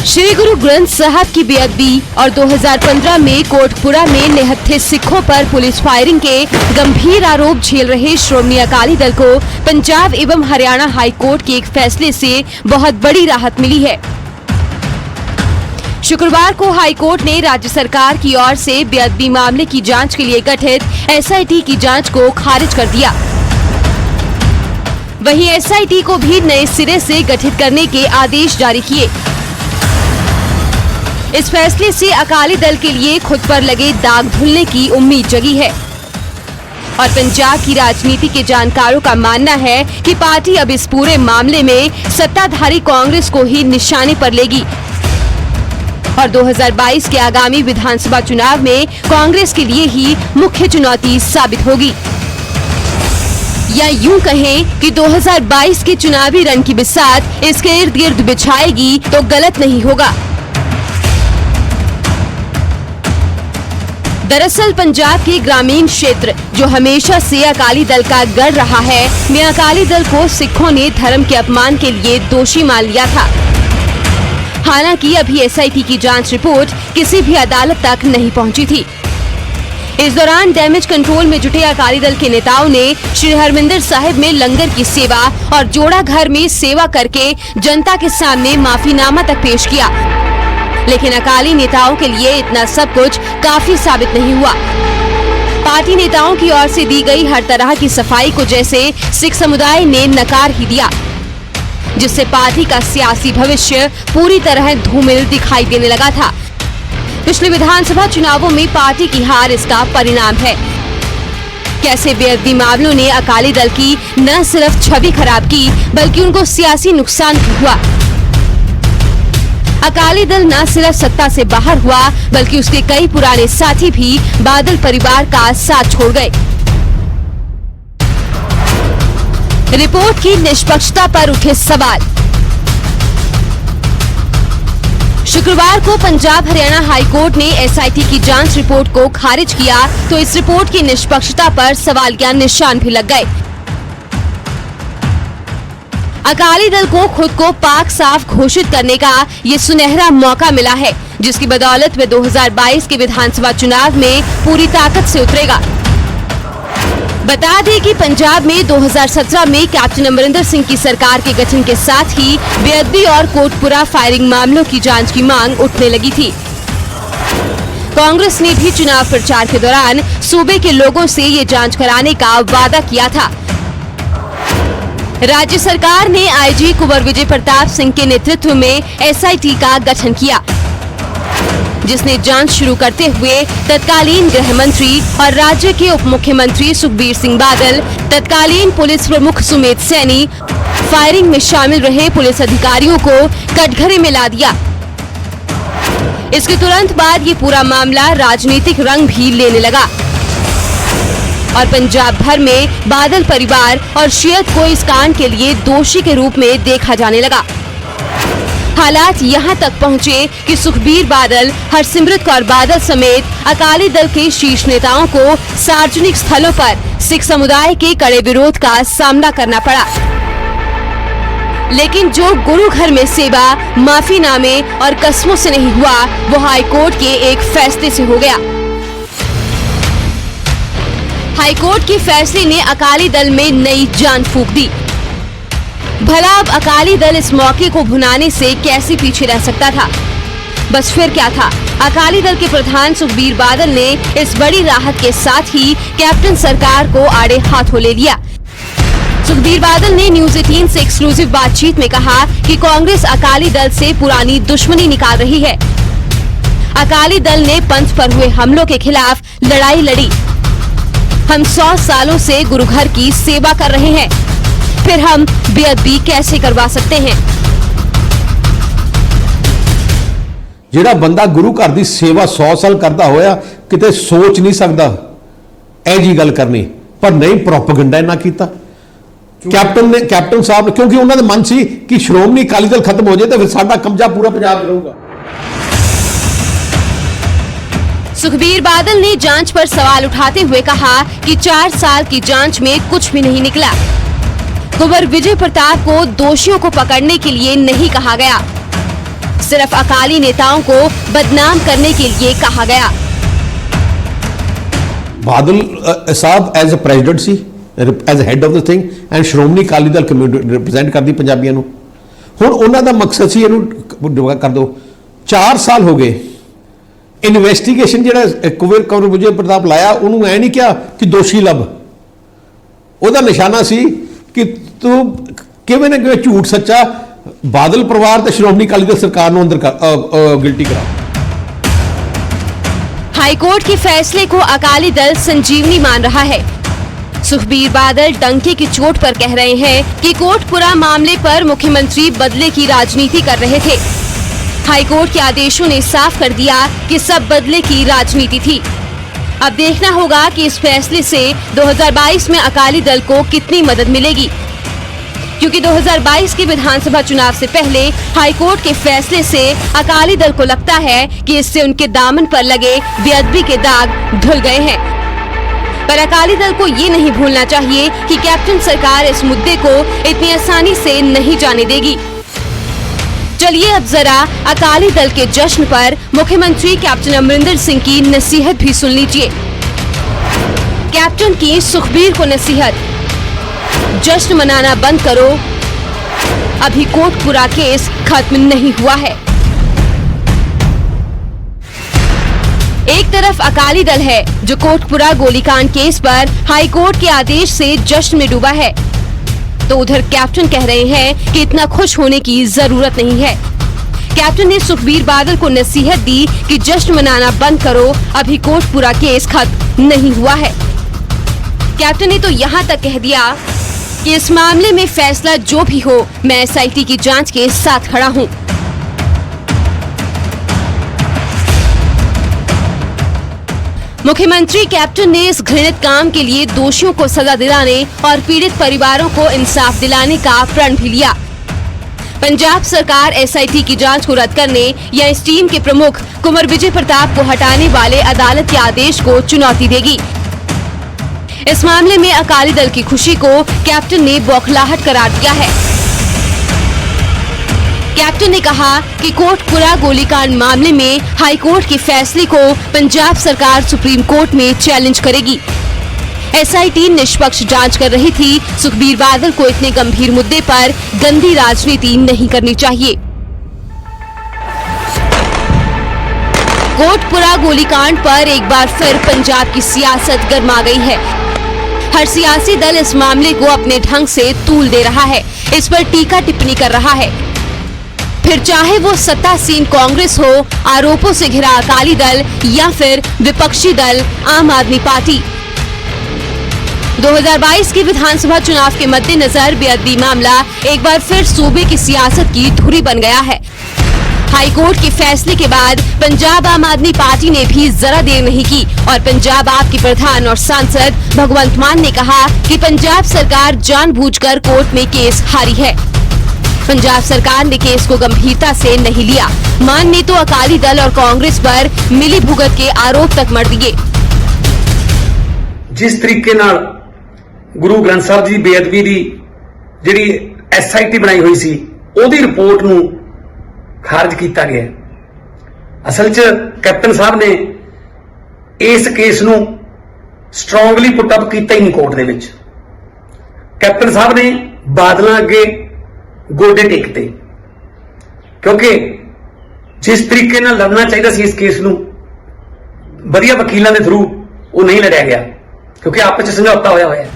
श्री गुरु ग्रंथ साहब की बेअदबी और 2015 में कोटपुरा में निहत्थे सिखों पर पुलिस फायरिंग के गंभीर आरोप झेल रहे श्रोमणी अकाली दल को पंजाब एवं हरियाणा हाई कोर्ट के एक फैसले से बहुत बड़ी राहत मिली है। शुक्रवार को हाई कोर्ट ने राज्य सरकार की ओर से बेअदबी मामले की जांच के लिए गठित एसआईटी की जांच को खारिज कर दिया। वहीं एसआईटी को भी नए सिरे से गठित करने के आदेश जारी किए। इस फैसले से अकाली दल के लिए खुद पर लगे दाग धुलने की उम्मीद जगी है और पंजाब की राजनीति के जानकारों का मानना है कि पार्टी अब इस पूरे मामले में सत्ताधारी कांग्रेस को ही निशाने पर लेगी और 2022 के आगामी विधानसभा चुनाव में कांग्रेस के लिए ही मुख्य चुनौती साबित होगी। या यूं कहें कि 2022 के चुनावी रण की बिसात इसके इर्द गिर्द बिछाएगी तो गलत नहीं होगा। दरअसल पंजाब के ग्रामीण क्षेत्र जो हमेशा से अकाली दल का गढ़ रहा है, में अकाली दल को सिखों ने धर्म के अपमान के लिए दोषी मान लिया था। हालांकि अभी एसआईटी की जांच रिपोर्ट किसी भी अदालत तक नहीं पहुंची थी। इस दौरान डैमेज कंट्रोल में जुटे अकाली दल के नेताओं ने श्री हरमिंदर साहिब में लंगर की सेवा और जोड़ा घर में सेवा करके जनता के सामने माफीनामा तक पेश किया, लेकिन अकाली नेताओं के लिए इतना सब कुछ काफी साबित नहीं हुआ। पार्टी नेताओं की ओर से दी गई हर तरह की सफाई को जैसे सिख समुदाय ने नकार ही दिया, जिससे पार्टी का सियासी भविष्य पूरी तरह धूमिल दिखाई देने लगा था। पिछले विधानसभा चुनावों में पार्टी की हार इसका परिणाम है। कैसे बेअदबी मामलों ने अकाली दल की न सिर्फ छवि खराब की बल्कि उनको सियासी नुकसान भी हुआ। अकाली दल न सिर्फ सत्ता से बाहर हुआ बल्कि उसके कई पुराने साथी भी बादल परिवार का साथ छोड़ गए। रिपोर्ट की निष्पक्षता पर उठे सवाल। शुक्रवार को पंजाब हरियाणा हाई कोर्ट ने एसआईटी की जांच रिपोर्ट को खारिज किया तो इस रिपोर्ट की निष्पक्षता पर सवाल के निशान भी लग गए। अकाली दल को खुद को पाक साफ घोषित करने का ये सुनहरा मौका मिला है, जिसकी बदौलत वे 2022 के विधानसभा चुनाव में पूरी ताकत से उतरेगा। बता दें कि पंजाब में 2017 में कैप्टन अमरिंदर सिंह की सरकार के गठन के साथ ही बेअदबी और कोटपुरा फायरिंग मामलों की जांच की मांग उठने लगी थी। कांग्रेस ने भी चुनाव प्रचार के दौरान सूबे के लोगों से ये जांच कराने का वादा किया था। राज्य सरकार ने आईजी कुंवर विजय प्रताप सिंह के नेतृत्व में एसआईटी का गठन किया, जिसने जांच शुरू करते हुए तत्कालीन गृह मंत्री और राज्य के उप मुख्यमंत्री सुखबीर सिंह बादल, तत्कालीन पुलिस प्रमुख सुमेध सैनी, फायरिंग में शामिल रहे पुलिस अधिकारियों को कटघरे में ला दिया। इसके तुरंत बाद ये पूरा मामला राजनीतिक रंग भी लेने लगा और पंजाब भर में बादल परिवार और शियत को इस कांड के लिए दोषी के रूप में देखा जाने लगा। हालात यहां तक पहुंचे कि सुखबीर बादल, हरसिमरत कौर बादल समेत अकाली दल के शीर्ष नेताओं को सार्वजनिक स्थलों पर सिख समुदाय के कड़े विरोध का सामना करना पड़ा। लेकिन जो गुरु घर में सेवा, माफीनामे और कस्मों से नहीं हुआ, वो हाई कोर्ट के एक फैसले से हो गया। हाई कोर्ट के फैसले ने अकाली दल में नई जान फूंक दी। भला अब अकाली दल इस मौके को भुनाने से कैसे पीछे रह सकता था? बस फिर क्या था, अकाली दल के प्रधान सुखबीर बादल ने इस बड़ी राहत के साथ ही कैप्टन सरकार को आड़े हाथों ले लिया। सुखबीर बादल ने न्यूज 18 से एक्सक्लूसिव बातचीत में कहा कि कांग्रेस अकाली दल से पुरानी दुश्मनी निकाल रही है। अकाली दल ने पंथ पर हुए हमलों के खिलाफ लड़ाई लड़ी। हम 100 सालों से गुरु घर की सेवा कर रहे हैं, फिर हम बेअदबी कैसे करवा सकते हैं? ਜਿਹੜਾ ਬੰਦਾ ਗੁਰੂ ਘਰ ਦੀ ਸੇਵਾ 100 ਸਾਲ ਕਰਦਾ ਹੋਇਆ ਕਿਤੇ ਸੋਚ ਨਹੀਂ ਸਕਦਾ ਇਹ ਜੀ ਗੱਲ ਕਰਨੀ, ਪਰ ਨਹੀਂ ਪ੍ਰੋਪਗੈਂਡਾ ਨਾ ਕੀਤਾ ਕੈਪਟਨ ਸਾਹਿਬ ਨੇ, ਕਿਉਂਕਿ ਉਹਨਾਂ ਦੇ ਮਨ ਸੀ ਕਿ ਸ਼੍ਰੋਮਣੀ ਅਕਾਲੀ ਦਲ ਖਤਮ ਹੋ ਜਾਏ ਤਾਂ ਫਿਰ ਸਾਡਾ ਕਬਜ਼ਾ ਪੂਰਾ ਪੰਜਾਬ ਰਹੂਗਾ। सुखबीर बादल ने जांच पर सवाल उठाते हुए कहा कि 4 साल की जांच में कुछ भी नहीं निकला। कुंवर विजय प्रताप को दोषियों को पकड़ने के लिए नहीं कहा गया। सिर्फ अकाली नेताओं को बदनाम करने के लिए कहा गया। बादल साहब as a president see, as head of the thing and Shiromani Akali Dal community represent करती पंजाबियों ਨੂੰ। ਹੁਣ ਉਹਨਾਂ ਦਾ ਮਕਸਦ ਸੀ ਇਹਨੂੰ ਕਰ ਦਿਓ। 4 ਸਾਲ ਹੋ ਗਏ ਇਨਵੈਸਟੀਗੇਸ਼ਨ ਜਿਹੜਾ ਕੰਵਰ ਵਿਜੇ ਪ੍ਰਤਾਪ ਲਾਇਆ, ਉਹਨੂੰ ਐ ਨਹੀਂ ਕਿਹਾ ਕਿ ਦੋਸ਼ੀ ਲੱਭ। ਉਹਦਾ ਨਿਸ਼ਾਨਾ ਸੀ ਕਿ ਤੂੰ ਕਿਵੇਂ ਨਾ ਕਿਵੇਂ ਝੂਠ ਸੱਚਾ ਬਾਦਲ ਪਰਿਵਾਰ ਤੇ ਸ਼੍ਰੋਮਣੀ ਅਕਾਲੀ ਦਲ ਸਰਕਾਰ ਨੂੰ ਅੰਦਰ ਗਿਲਟੀ ਕਰਾ। हाईकोर्ट के फैसले को अकाली दल संजीवनी मान रहा है। सुखबीर बादल डंके की चोट पर कह रहे हैं कि कोटपुरा मामले पर मुख्यमंत्री बदले की राजनीति कर रहे थे। हाईकोर्ट के आदेशों ने साफ कर दिया कि सब बदले की राजनीति थी। अब देखना होगा कि इस फैसले से 2022 में अकाली दल को कितनी मदद मिलेगी, क्योंकि 2022 के विधानसभा चुनाव से पहले हाईकोर्ट के फैसले से अकाली दल को लगता है कि इससे उनके दामन पर लगे बेअदबी के दाग धुल गए हैं। पर अकाली दल को ये नहीं भूलना चाहिए कि कैप्टन सरकार इस मुद्दे को इतनी आसानी से नहीं जाने देगी। चलिए अब जरा अकाली दल के जश्न पर मुख्यमंत्री कैप्टन अमरिंदर सिंह की नसीहत भी सुन लीजिए। कैप्टन की सुखबीर को नसीहत, जश्न मनाना बंद करो, अभी कोटपुरा केस खत्म नहीं हुआ है। एक तरफ अकाली दल है जो कोटपुरा गोलीकांड केस पर हाईकोर्ट के आदेश से जश्न में डूबा है, तो उधर कैप्टन कह रहे हैं कि इतना खुश होने की जरूरत नहीं है। कैप्टन ने सुखबीर बादल को नसीहत दी कि जश्न मनाना बंद करो, अभी कोटपुरा केस खत्म नहीं हुआ है। कैप्टन ने तो यहाँ तक कह दिया कि इस मामले में फैसला जो भी हो, मैं एसआईटी की जांच के साथ खड़ा हूँ। मुख्यमंत्री कैप्टन ने इस घृणित काम के लिए दोषियों को सजा दिलाने और पीड़ित परिवारों को इंसाफ दिलाने का प्रण भी लिया। पंजाब सरकार एसआईटी की जांच को रद्द करने या इस टीम के प्रमुख कुंवर विजय प्रताप को हटाने वाले अदालत के आदेश को चुनौती देगी। इस मामले में अकाली दल की खुशी को कैप्टन ने बौखलाहट करार दिया है। कैप्टन ने कहा कि कोटपुरा गोलीकांड मामले में हाईकोर्ट के फैसले को पंजाब सरकार सुप्रीम कोर्ट में चैलेंज करेगी। एसआईटी निष्पक्ष जांच कर रही थी। सुखबीर बादल को इतने गंभीर मुद्दे पर गंदी राजनीति नहीं करनी चाहिए। कोटपुरा गोलीकांड पर एक बार फिर पंजाब की सियासत गर्मा गई है। हर सियासी दल इस मामले को अपने ढंग से तूल दे रहा है, इस पर टीका टिप्पणी कर रहा है। फिर चाहे वो सत्तासीन कांग्रेस हो, आरोपों से घिरा अकाली दल या फिर विपक्षी दल आम आदमी पार्टी। 2022 के विधानसभा चुनाव के मद्देनजर बेअदबी मामला एक बार फिर सूबे की सियासत की धुरी बन गया है। हाईकोर्ट के फैसले के बाद पंजाब आम आदमी पार्टी ने भी जरा देर नहीं की और पंजाब आप के प्रधान और सांसद भगवंत मान ने कहा कि पंजाब सरकार जानबूझकर कोर्ट में केस हारी है। पंजाब सरकार ने केस को गंभीरता से नहीं लिया। मान ने तो अकाली दल और कांग्रेस पर मिलीभुगत के आरोप तक मढ़ दिए। जिस तरीके नाल गुरु ग्रंथ साहब जी बेअदबी दी जिहड़ी एसआईटी बनाई हुई सी, ओदी रिपोर्ट नूं खारिज किया गया। असल च कैप्टन साहब ने इस केस नूं स्ट्रोंगली पुट अप किया ही नहीं कोर्ट दे विच। कैप्टन साहब ने बादलों अगे गोडे टेकते, क्योंकि जिस तरीके नाल लड़ना चाहिए सी इस केस नूं वधिया वकीलों के थ्रू वो नहीं लड़िया गया, क्योंकि आपस में समझौता होया है।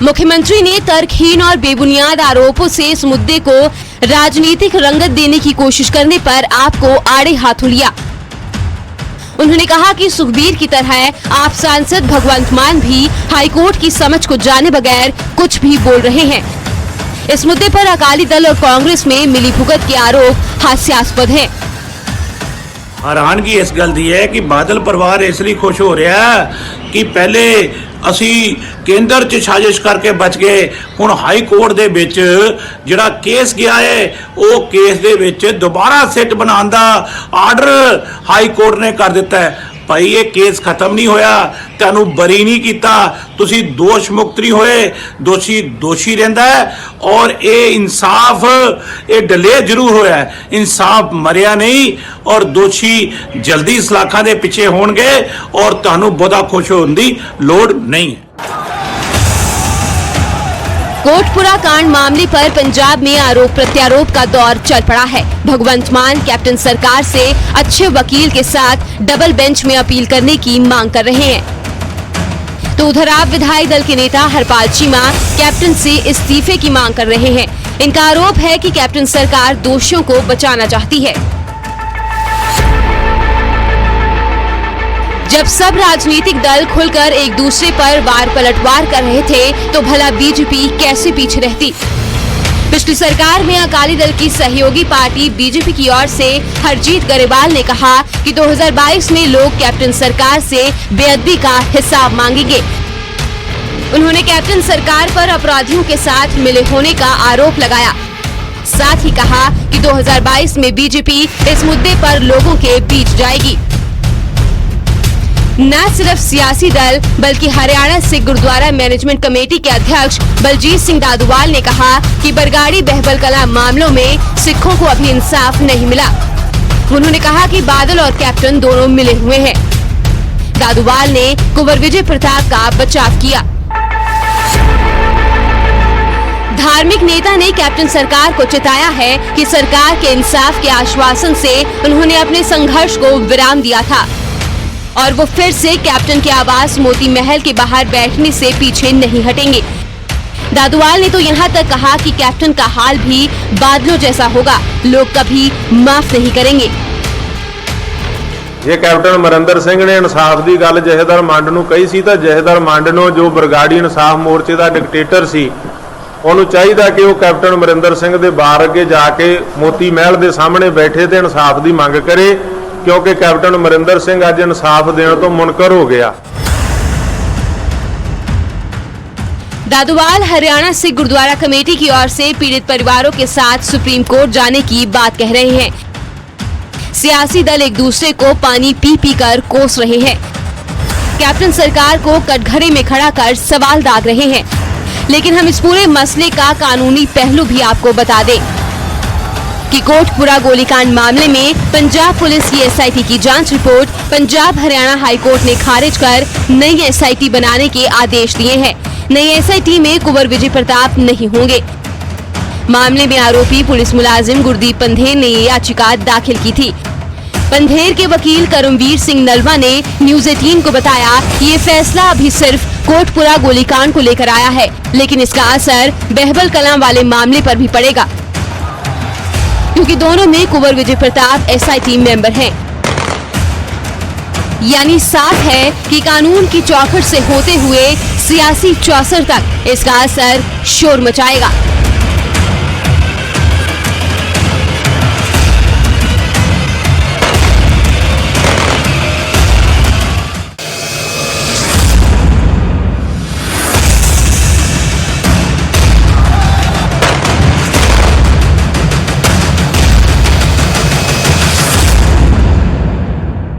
मुख्यमंत्री ने तर्कहीन और बेबुनियाद आरोपों से इस मुद्दे को राजनीतिक रंगत देने की कोशिश करने पर आपको आड़े हाथों लिया। उन्होंने कहा कि सुखबीर की तरह आप सांसद भगवंत मान भी हाईकोर्ट की समझ को जाने बगैर कुछ भी बोल रहे हैं। इस मुद्दे पर अकाली दल और कांग्रेस में मिलीभुगत के आरोप हास्यास्पद हैं। हैरानगी इस गल दी है कि बादल परिवार इसलिए खुश हो रहा है कि पहले असी केंद्र च साजिश करके बच गए, हुण हाई कोर्ट दे विच जिहड़ा केस गया है वो केस दे विच दोबारा सिट बनाने दा आर्डर हाई कोर्ट ने कर दिता है। ਭਾਈ ਇਹ ਕੇਸ ਖਤਮ ਨਹੀਂ ਹੋਇਆ, ਤੁਹਾਨੂੰ ਬਰੀ ਨਹੀਂ ਕੀਤਾ, ਤੁਸੀਂ ਦੋਸ਼ ਮੁਕਤ ਨਹੀਂ ਹੋਏ, ਦੋਸ਼ੀ ਰਹਿੰਦਾ ਹੈ। ਔਰ ਇਹ ਇਨਸਾਫ ਇਹ ਡਿਲੇ ਜ਼ਰੂਰ ਹੋਇਆ ਹੈ, ਇਨਸਾਫ ਮਰਿਆ ਨਹੀਂ ਔਰ ਦੋਸ਼ੀ ਜਲਦੀ ਸਲਾਖਾਂ ਦੇ ਪਿੱਛੇ ਹੋਣਗੇ ਔਰ ਤੁਹਾਨੂੰ ਬਹੁਤਾ ਖੁਸ਼ ਹੋਣ ਦੀ ਲੋੜ ਨਹੀਂ ਹੈ। कोटपुरा कांड मामले पर पंजाब में आरोप प्रत्यारोप का दौर चल पड़ा है। भगवंत मान कैप्टन सरकार से अच्छे वकील के साथ डबल बेंच में अपील करने की मांग कर रहे हैं, तो उधर आप विधायी दल के नेता हरपाल चीमा कैप्टन से इस्तीफे की मांग कर रहे हैं। इनका आरोप है कि कैप्टन सरकार दोषियों को बचाना चाहती है। जब सब राजनीतिक दल खुलकर एक दूसरे पर वार पलटवार कर रहे थे तो भला बीजेपी कैसे पीछे रहती। पिछली सरकार में अकाली दल की सहयोगी पार्टी बीजेपी की ओर से हरजीत गरेवाल ने कहा कि 2022 में लोग कैप्टन सरकार से बेअदबी का हिसाब मांगेंगे। उन्होंने कैप्टन सरकार पर अपराधियों के साथ मिले होने का आरोप लगाया। साथ ही कहा कि 2022 में बीजेपी इस मुद्दे पर लोगों के बीच जाएगी। न सिर्फ सियासी दल बल्कि हरियाणा सिख गुरुद्वारा मैनेजमेंट कमेटी के अध्यक्ष बलजीत सिंह दादुवाल ने कहा कि बरगाड़ी बहबल कला मामलों में सिखों को अभी इंसाफ नहीं मिला। उन्होंने कहा कि बादल और कैप्टन दोनों मिले हुए हैं। दादुवाल ने कुंवर विजय प्रताप का बचाव किया। धार्मिक नेता ने कैप्टन सरकार को चिताया है कि सरकार के इंसाफ के आश्वासन से उन्होंने अपने संघर्ष को विराम दिया था और वो फिर से कैप्टन के आवास मोती महल के बाहर बैठने से पीछे नहीं हटेंगे। दादुवाल ने तो यहाँ तक कहा कि कैप्टन का हाल भी बादलों जैसा होगा, लोग कभी माफ नहीं करेंगे। ਜੇ ਕੈਪਟਨ ਅਮਰਿੰਦਰ ਸਿੰਘ ਨੇ ਇਨਸਾਫ ਦੀ ਗੱਲ ਜਥੇਦਾਰ ਮੰਡ ਨੂੰ ਕਹੀ ਸੀ ਤਾਂ ਜਥੇਦਾਰ ਮੰਡ ਨੂੰ ਜੋ ਬਰਗਾੜੀ ਇਨਸਾਫ ਮੋਰਚੇ ਦਾ ਡਿਕਟੇਟਰ ਸੀ ਉਹਨੂੰ ਚਾਹੀਦਾ ਕਿ ਉਹ ਕੈਪਟਨ ਅਮਰਿੰਦਰ ਸਿੰਘ ਦੇ ਬਾਰ ਅੱਗੇ ਜਾ ਕੇ ਮੋਤੀ ਮਹਿਲ ਦੇ ਸਾਹਮਣੇ ਬੈਠੇ ਤੇ ਇਨਸਾਫ ਦੀ ਮੰਗ ਕਰੇ, क्योंकि कैप्टन अमरिंदर सिंह आज इंसाफ देने तो मुनकर हो गया। दादुवाल हरियाणा सिख गुरुद्वारा कमेटी की ओर से पीड़ित परिवारों के साथ सुप्रीम कोर्ट जाने की बात कह रहे हैं। सियासी दल एक दूसरे को पानी पी पी कर कोस रहे हैं, कैप्टन सरकार को कटघरे में खड़ा कर सवाल दाग रहे हैं। लेकिन हम इस पूरे मसले का कानूनी पहलू भी आपको बता दें कि कोटपुरा गोलीकांड मामले में पंजाब पुलिस की एसआईटी की जांच रिपोर्ट पंजाब हरियाणा हाईकोर्ट ने खारिज कर नई एसआईटी बनाने के आदेश दिए हैं। नई एसआईटी में कुंवर विजय प्रताप नहीं होंगे। मामले में आरोपी पुलिस मुलाजिम गुरदीप पंधेर ने ये याचिका दाखिल की थी। पंधेर के वकील करमवीर सिंह नलवा ने न्यूज 18 को बताया कि ये फैसला अभी सिर्फ कोटपुरा गोलीकांड को लेकर आया है, लेकिन इसका असर बहबल कलां वाले मामले पर भी पड़ेगा, क्योंकि दोनों में कुंवर विजय प्रताप एसआईटी मेंबर हैं। यानी साफ है कि कानून की चौखट से होते हुए सियासी चौसर तक इसका असर शोर मचाएगा।